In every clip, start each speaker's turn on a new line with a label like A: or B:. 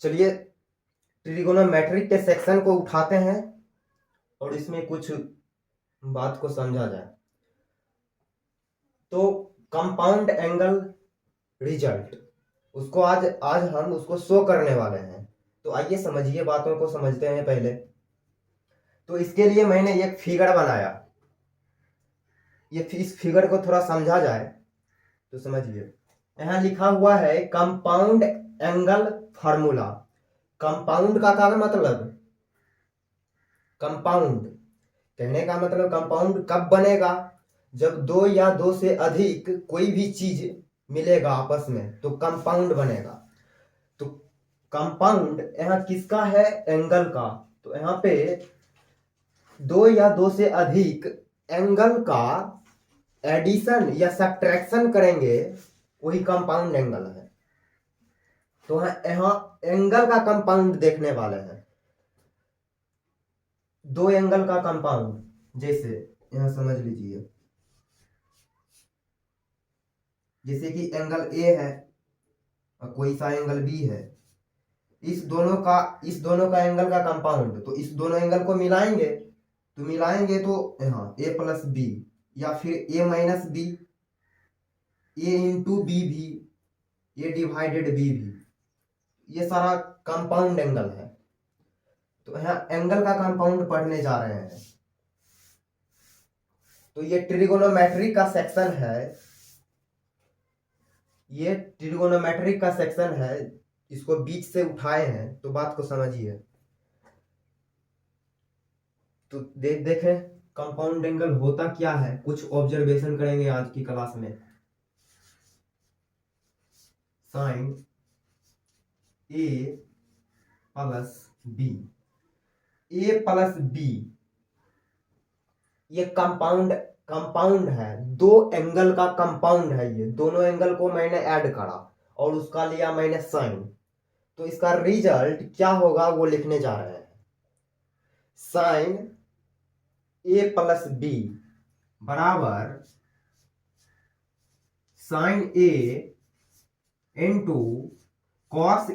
A: चलिए ट्रिगोनोमेट्रिक के सेक्शन को उठाते हैं और इसमें कुछ बात को समझा जाए। तो कंपाउंड एंगल रिजल्ट उसको आज आज हम उसको शो करने वाले हैं। तो आइए समझिए, बातों को समझते हैं पहले। तो इसके लिए मैंने एक फिगर बनाया। इस फिगर को थोड़ा समझा जाए तो समझिए। यहाँ लिखा हुआ है कंपाउंड एंगल फार्मूला। कंपाउंड का क्या मतलब? कंपाउंड कहने का मतलब कंपाउंड कब बनेगा? जब दो या दो से अधिक कोई भी चीज मिलेगा आपस में तो कंपाउंड बनेगा। तो कंपाउंड यहाँ किसका है? एंगल का। तो यहाँ पे दो या दो से अधिक एंगल का एडिशन या सब्ट्रैक्शन करेंगे, वही कंपाउंड एंगल है। तो यहाँ एंगल का कंपाउंड देखने वाले हैं। दो एंगल का कंपाउंड, जैसे यहां समझ लीजिए, जैसे कि एंगल ए है और कोई सा एंगल बी है। इस दोनों का एंगल का कंपाउंड, तो इस दोनों एंगल को मिलाएंगे तो यहाँ ए प्लस बी या फिर ए माइनस बी, ए इंटू बी भी, ए डिवाइडेड बी भी, ये सारा कंपाउंड एंगल है। तो यहाँ एंगल का कंपाउंड पढ़ने जा रहे हैं। तो ये ट्रिगोनोमेट्री का सेक्शन है। ये ट्रिगोनोमेट्रिक का सेक्शन है, इसको बीच से उठाए हैं। तो बात को समझिए। तो देखें कंपाउंड एंगल होता क्या है, कुछ ऑब्जर्वेशन करेंगे आज की क्लास में। Sign A plus B, A plus B ये कंपाउंड है। दो एंगल का कंपाउंड है। ये दोनों एंगल को मैंने ऐड करा और उसका लिया मैंने साइन। तो इसका रिजल्ट क्या होगा वो लिखने जा रहे हैं। साइन ए प्लस बी बराबर sine A into cos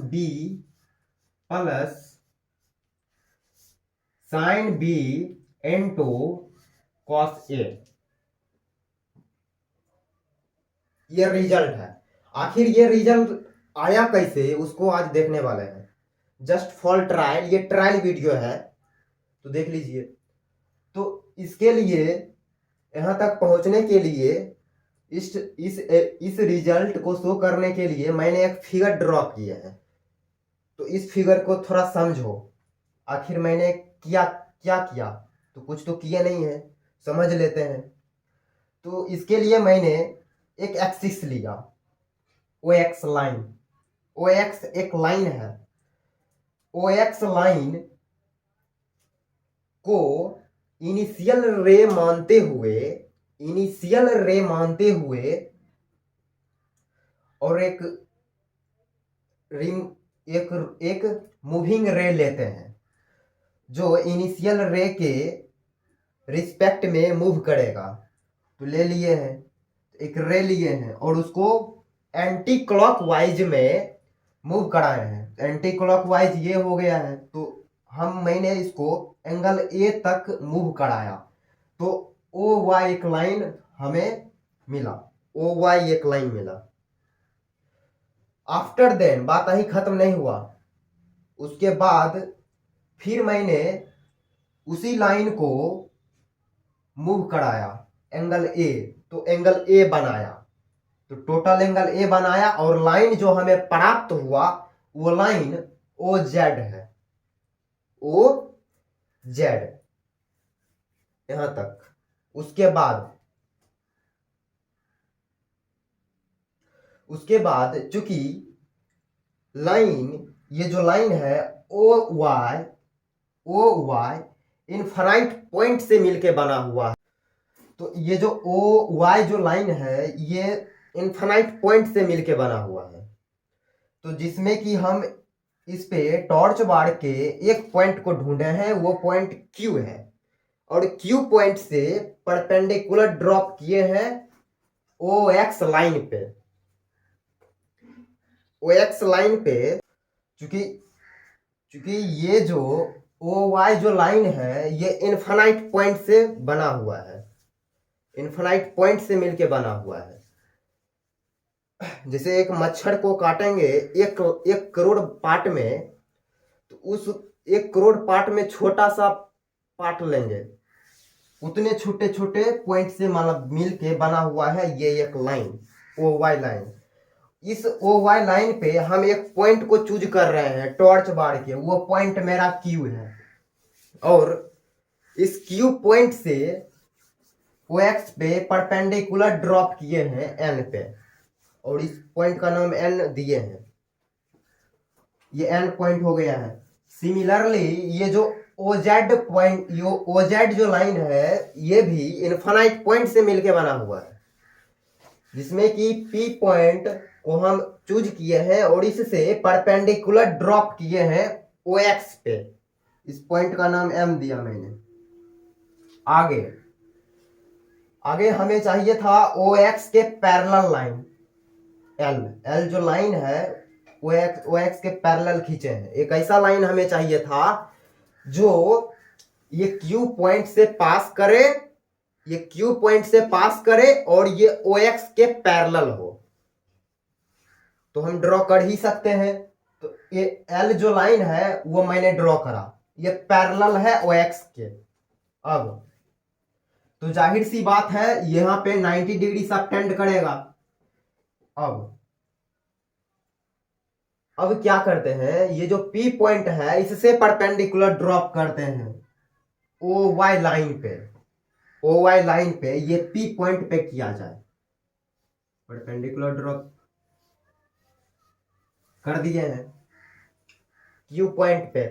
A: B plus sine B into cos A. ये रिजल्ट है। आखिर ये रिजल्ट आया कैसे, उसको आज देखने वाले हैं। जस्ट फॉर ट्रायल, ये ट्रायल वीडियो है तो देख लीजिए। तो इसके लिए यहां तक पहुंचने के लिए इस रिजल्ट को शो करने के लिए मैंने एक फिगर ड्रॉ किया है। तो इस फिगर को थोड़ा समझो। आखिर मैंने क्या क्या किया? तो कुछ तो किया नहीं है, समझ लेते हैं। तो इसके लिए मैंने एक एक्सिस लिया, ओ एक्स लाइन। ओ एक्स एक लाइन है। ओ एक्स लाइन को इनिशियल रे मानते हुए और एक मूविंग रे लेते हैं जो इनिशियल रे के रिस्पेक्ट में मूव करेगा। तो ले लिए हैं, एक रे लिए हैं और उसको एंटी क्लॉकवाइज में मूव कराए हैं। एंटी क्लॉकवाइज ये हो गया है। तो मैंने इसको एंगल ए तक मूव कराया। तो ओ वाई एक लाइन हमें मिला, ओ वाई एक लाइन मिला। आफ्टर देन बात ही खत्म नहीं हुआ। उसके बाद फिर मैंने उसी लाइन को मूव कराया एंगल ए, तो एंगल ए बनाया। तो टोटल एंगल ए बनाया और लाइन जो हमें प्राप्त हुआ वो लाइन ओ जेड है। ओ जेड यहां तक। उसके बाद चूंकि ये जो लाइन है ओ वाई इनफाइनाइट पॉइंट से मिलके बना हुआ है। तो ये जो ओ वाई जो लाइन है ये इनफाइनाइट पॉइंट से मिलके बना हुआ है। तो जिसमें कि हम इस पे टॉर्च बार के एक पॉइंट को ढूंढे हैं, वो पॉइंट क्यू है। और क्यू पॉइंट से परपेंडिकुलर ड्रॉप किए हैं ओ एक्स लाइन पे। ओ एक्स लाइन पे, चूंकि चूंकि ये जो ओ वाई जो लाइन है ये इन्फानाइट पॉइंट से बना हुआ है, इन्फानाइट पॉइंट से मिलके बना हुआ है। जैसे एक मच्छर को काटेंगे एक एक करोड़ पार्ट में, तो उस एक करोड़ पार्ट में छोटा सा पार्ट लेंगे, उतने छोटे छोटे पॉइंट से मतलब मिल के बना हुआ है ये एक लाइन, ओ वाई लाइन। इस ओ वाई लाइन पे हम एक पॉइंट को चूज कर रहे हैं टॉर्च बार के, वो पॉइंट मेरा क्यू है, और इस क्यू पॉइंट से ओ एक्स पे परपेंडिकुलर ड्रॉप किए हैं एन पे, और इस पॉइंट का नाम एन दिए हैं, ये एन पॉइंट हो गया है। सिमिलरली ये जो ओजेड पॉइंट, यो ओजेड जो लाइन है ये भी इन्फानाइट पॉइंट से मिलके बना हुआ है, जिसमें कि पी पॉइंट को हम चूज किए हैं और इससे परपेंडिकुलर ड्रॉप किए हैं ओ एक्स पे, इस पॉइंट का नाम एम दिया मैंने। आगे आगे हमें चाहिए था ओ एक्स के पैरेलल लाइन, एल एल जो लाइन है ओ एक्स के पैरेलल खींचे हैं। एक ऐसा लाइन हमें चाहिए था जो ये क्यू पॉइंट से पास करे, ये क्यू पॉइंट से पास करे और ये ओ एक्स के पैरेलल हो, तो हम ड्रॉ कर ही सकते हैं। तो ये एल जो लाइन है वो मैंने ड्रॉ करा, ये पैरेलल है ओ एक्स के। अब तो जाहिर सी बात है यहां पे 90 डिग्री सबटेंड करेगा। अब क्या करते हैं, ये जो पी पॉइंट है इससे परपेंडिकुलर ड्रॉप करते हैं ओ वाई लाइन पे, ओ वाई लाइन पे ये पी पॉइंट पे किया जाए, परपेंडिकुलर ड्रॉप कर दिए हैं क्यू पॉइंट पे।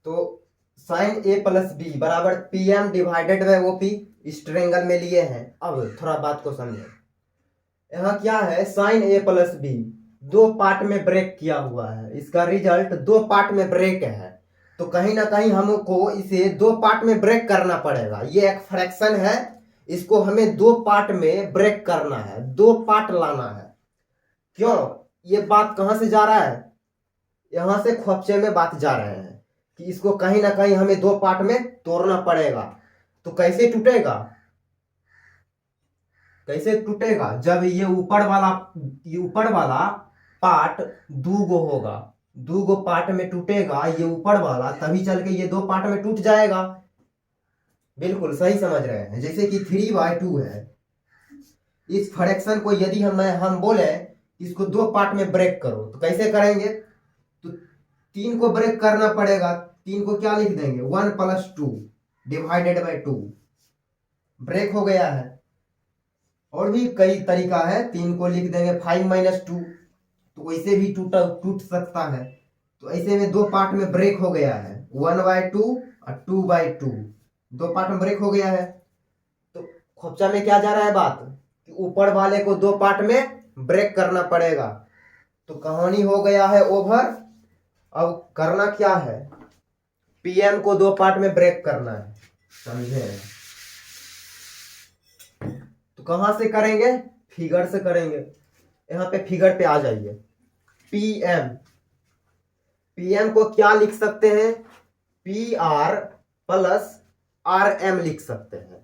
A: तो साइन ए प्लस बी बराबर P M divided by O P, इस ट्रायंगल में लिए हैं। अब थोड़ा बात को समझे, यहाँ क्या है, साइन ए प्लस बी दो पार्ट में ब्रेक किया हुआ है, इसका रिजल्ट दो पार्ट में ब्रेक है, तो कहीं ना कहीं हमको इसे दो पार्ट में ब्रेक करना पड़ेगा। ये एक फ्रैक्शन है, इसको हमें दो पार्ट में ब्रेक करना है, दो पार्ट लाना है। क्यों, ये बात कहां से जा रहा है, यहां से खोपचे में बात जा रहे हैं कि इसको कहीं ना कहीं हमें दो पार्ट में तोड़ना पड़ेगा। तो कैसे टूटेगा, कैसे टूटेगा, जब ये ऊपर वाला पार्ट दूगो होगा, दूगो पार्ट में टूटेगा ये ऊपर वाला, तभी चल के ये दो पार्ट में टूट जाएगा। बिल्कुल सही समझ रहे हैं। जैसे कि 3/2 है, इस फ्रैक्शन को यदि हम बोले इसको दो पार्ट में ब्रेक करो, तो कैसे करेंगे, तो 3 को ब्रेक करना पड़ेगा। 3 को क्या लिख देंगे, 1 + 2 डिवाइडेड बाय 2, ब्रेक हो गया है। और भी कई तरीका है, 3 को लिख देंगे 5 - 2, तो वैसे भी टूट सकता है। तो ऐसे में दो पार्ट में ब्रेक हो गया है, 1/2 और 2/2, दो पार्ट में ब्रेक हो गया है। तो खोपचा में क्या जा रहा है बात, कि ऊपर वाले को दो पार्ट में ब्रेक करना पड़ेगा। तो कहानी हो गया है ओवर। अब करना क्या है, पीएम को दो पार्ट में ब्रेक करना है, समझे। तो कहां से करेंगे, फिगर से करेंगे। यहां पे फिगर पे आ जाइए। पीएम, पीएम को क्या लिख सकते हैं, PR + RM लिख सकते हैं।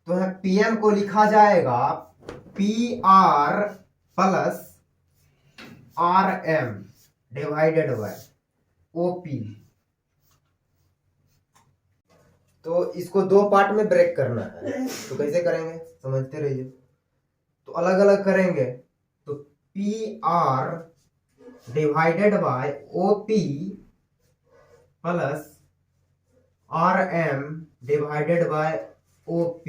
A: तो है पीएम को लिखा जाएगा PR + RM divided by OP। तो इसको दो पार्ट में ब्रेक करना है, तो कैसे करेंगे समझते रहिए। तो अलग अलग करेंगे, तो PR divided by OP + RM divided by OP,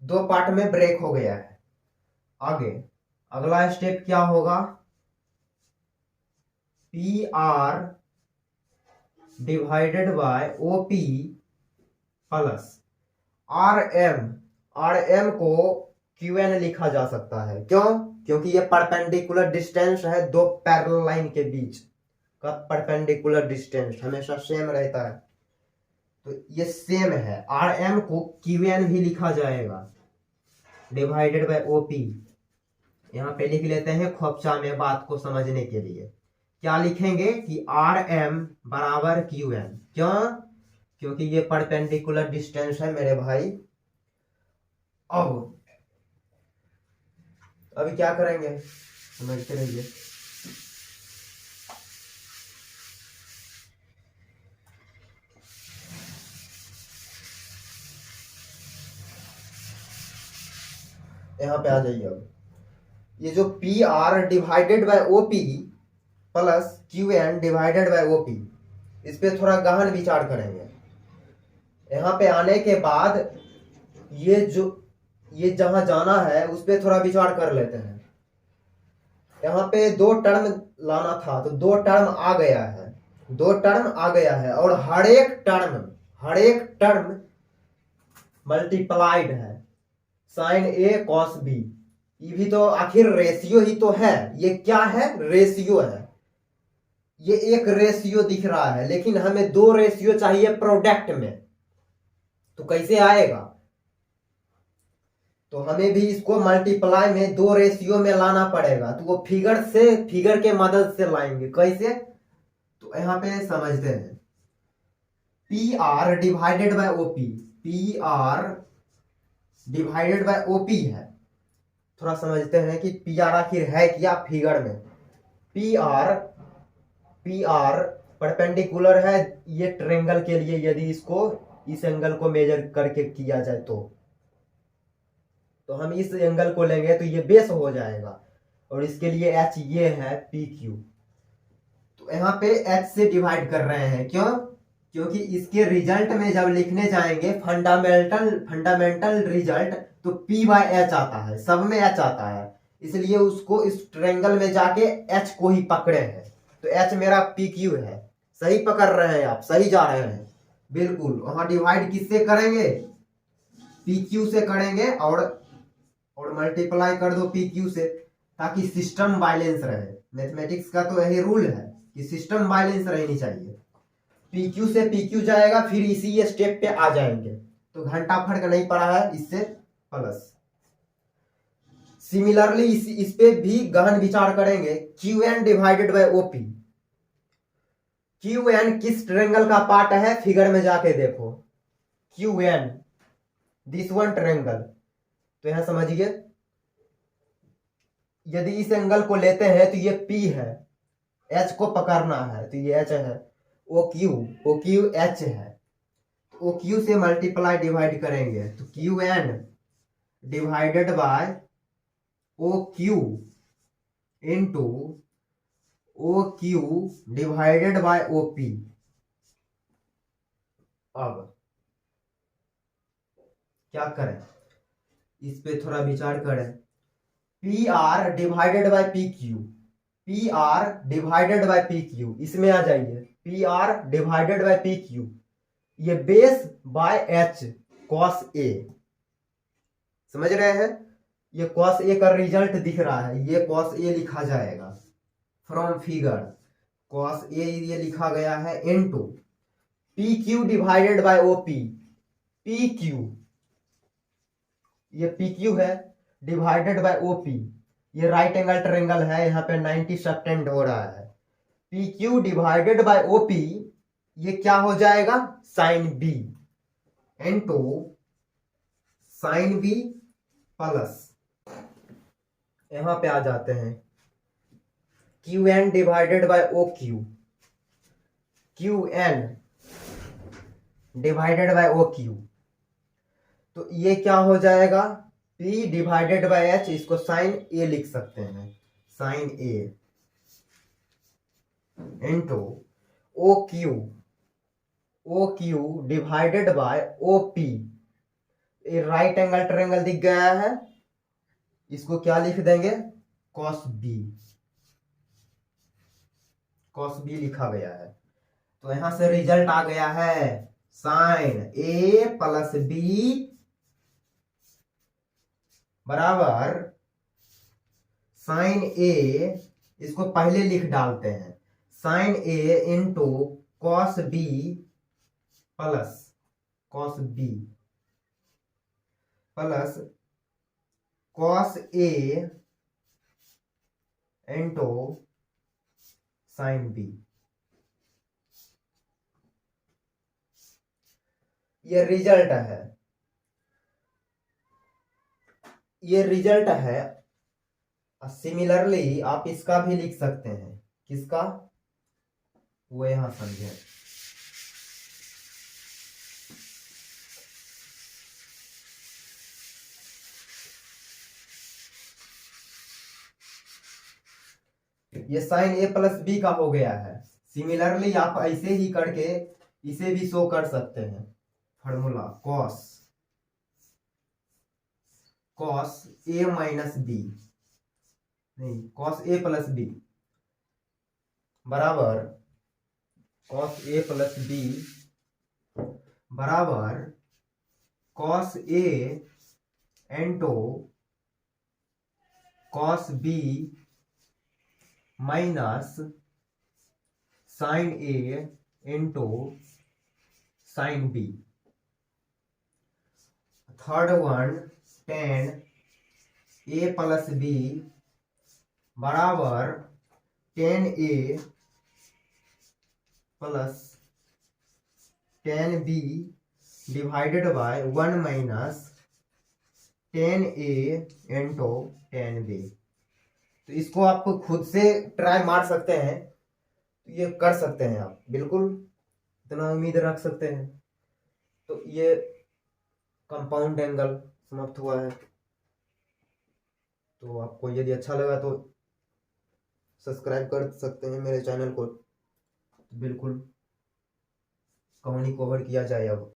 A: दो पार्ट में ब्रेक हो गया है। आगे अगला स्टेप क्या होगा, PR divided by OP + RM को QN लिखा जा सकता है। क्यों, क्योंकि ये परपेंडिकुलर डिस्टेंस है दो पैरेलल लाइन के बीच का, परपेंडिकुलर डिस्टेंस हमेशा सेम रहता है, तो ये सेम है। RM को QN भी लिखा जाएगा डिवाइडेड बाय OP। यहाँ पे लिख लेते हैं खोपचा में बात को समझने के लिए। क्या लिखेंगे कि आर एम बराबर क्यू एन। क्यों? क्योंकि ये परपेंडिकुलर डिस्टेंस है मेरे भाई। अब अभी क्या करेंगे समझते रहिए। यहाँ पे आ जाइए। अब ये जो P R divided by O P plus Q N divided by O P, इस पे थोड़ा गहन विचार करेंगे। यहाँ पे आने के बाद ये जहां जाना है उस पे थोड़ा विचार कर लेते हैं। यहाँ पे दो टर्म लाना था तो दो टर्म आ गया है, दो टर्म आ गया है, और हर एक टर्म मल्टीप्लाइड है। साइन ए कॉस बी, ये भी तो आखिर रेशियो ही तो है। ये क्या है? रेशियो है। ये एक रेशियो दिख रहा है, लेकिन हमें दो रेशियो चाहिए प्रोडक्ट में, तो कैसे आएगा? तो हमें भी इसको मल्टीप्लाई में दो रेशियो में लाना पड़ेगा। तो वो फिगर के मदद से लाएंगे। कैसे? तो यहां पे समझते हैं। P R divided by OP, P R divided by OP है। थोड़ा समझते हैं कि पी आर आखिर है क्या फिगर में। पी आर परपेंडिकुलर है ये ट्रेंगल के लिए, यदि इसको इस एंगल को मेजर करके किया जाए तो हम इस एंगल को लेंगे तो ये बेस हो जाएगा, और इसके लिए एच ये है पी क्यू। तो यहाँ पे एच से डिवाइड कर रहे हैं। क्यों? क्योंकि इसके रिजल्ट में जब लिखने जाएंगे फंडामेंटल रिजल्ट, तो पी बाय एच आता है, सब में एच आता है, इसलिए उसको इस ट्रेंगल में जाके एच को ही पकड़े हैं। तो एच मेरा पी क्यू है। सही पकड़ रहे हैं आप, सही जा रहे हैं बिल्कुल। वहां डिवाइड किससे करेंगे? पी क्यू से करेंगे, और मल्टीप्लाई कर दो पी क्यू से, ताकि सिस्टम बैलेंस रहे। मैथमेटिक्स का तो यही रूल है कि सिस्टम बैलेंस रहनी चाहिए। पी क्यू से पी क्यू जाएगा, फिर इसी स्टेप पे आ जाएंगे, तो घंटा फर्क नहीं पड़ा है इससे प्लस। सिमिलरली इस पे भी गहन विचार करेंगे। Q N divided by OP, Q N किस ट्रेंगल का पार्ट है फिगर में जाके देखो। Q N this one triangle, तो यहां समझिए यदि इस एंगल को लेते हैं तो ये P है, H को पकड़ना है तो ये H है। ओ क्यू H है, तो ओ क्यू से मल्टीप्लाई डिवाइड करेंगे तो Q N divided by O Q into O Q divided by O P. अब क्या करें, इस पे थोड़ा विचार करें। P R divided by P Q, P R divided by P Q, इसमें आ जाइए। P R divided by P Q, ये base by H cos A, समझ रहे हैं? ये कॉस ए का रिजल्ट दिख रहा है, ये कॉस ए लिखा जाएगा फ्रॉम फिगर। कॉस ए ये लिखा गया है into P Q divided by O P, P Q ये पी क्यू है डिवाइडेड बाय ओ पी, ये राइट एंगल ट्रेंगल है, यहाँ पे 90 सबटेंड हो रहा है। P Q divided by O P, ये क्या हो जाएगा? Sine B into sine B plus, यहां पे आ जाते हैं Q N divided by O Q, Q N divided by O Q, तो ये क्या हो जाएगा? P डिवाइडेड बाय H, इसको साइन ए लिख सकते हैं, sine A into O Q divided by O P, ये राइट एंगल ट्रायंगल दिख गया है, इसको क्या लिख देंगे? कॉस बी, कॉस बी लिखा गया है। तो यहां से रिजल्ट आ गया है साइन ए प्लस बी बराबर साइन ए, इसको पहले लिख डालते हैं, sine A into cos B plus cos B plus cos A into sine B. ये रिजल्ट है, ये रिजल्ट है। सिमिलरली आप इसका भी लिख सकते हैं। किसका? वो यहां समझे। ये साइन ए प्लस बी का हो गया है। सिमिलरली आप ऐसे ही करके इसे भी शो कर सकते हैं। Formula cos A minus B, नहीं कॉस ए प्लस बी बराबर कॉस ए प्लस बी बराबर cos A into cos B minus sine A into sine B. Third one tan A plus B बराबर tan A plus tan B divided by one minus tan A into tan B. तो इसको आप खुद से try मार सकते हैं, तो ये कर सकते हैं आप, बिल्कुल इतना उम्मीद रख सकते हैं। तो ये कंपाउंड एंगल समाप्त हुआ है। तो आपको यदि अच्छा लगा तो सब्सक्राइब कर सकते हैं मेरे चैनल को। बिल्कुल कहानी कवर किया जाए अब।